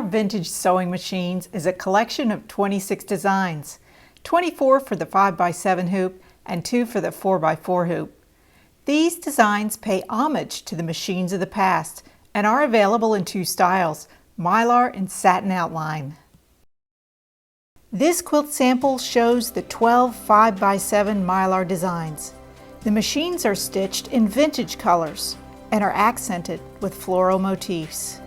Mylar Vintage Sewing Machines is a collection of 26 designs, 24 for the 5x7 hoop and 2 for the 4x4 hoop. These designs pay homage to the machines of the past and are available in 2 styles, Mylar and satin outline. This quilt sample shows the 12 5x7 Mylar designs. The machines are stitched in vintage colors and are accented with floral motifs.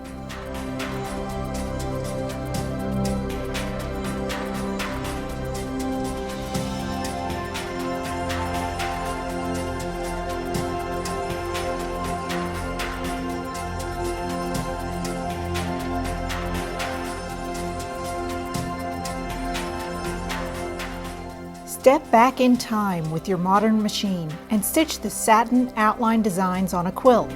Step back in time with your modern machine and stitch the satin outline designs on a quilt.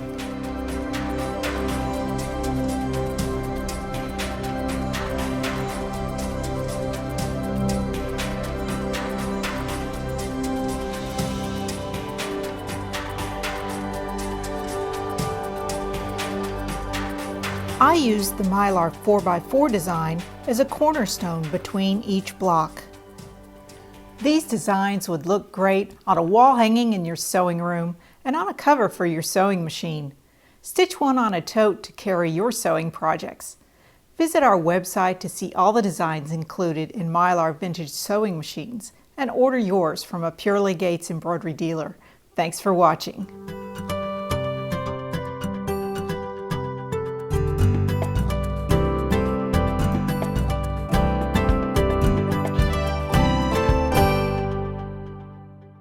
I used the Mylar 4x4 design as a cornerstone between each block. These designs would look great on a wall hanging in your sewing room and on a cover for your sewing machine. Stitch one on a tote to carry your sewing projects. Visit our website to see all the designs included in Mylar Vintage Sewing Machines and order yours from a Purely Gates embroidery dealer. Thanks for watching.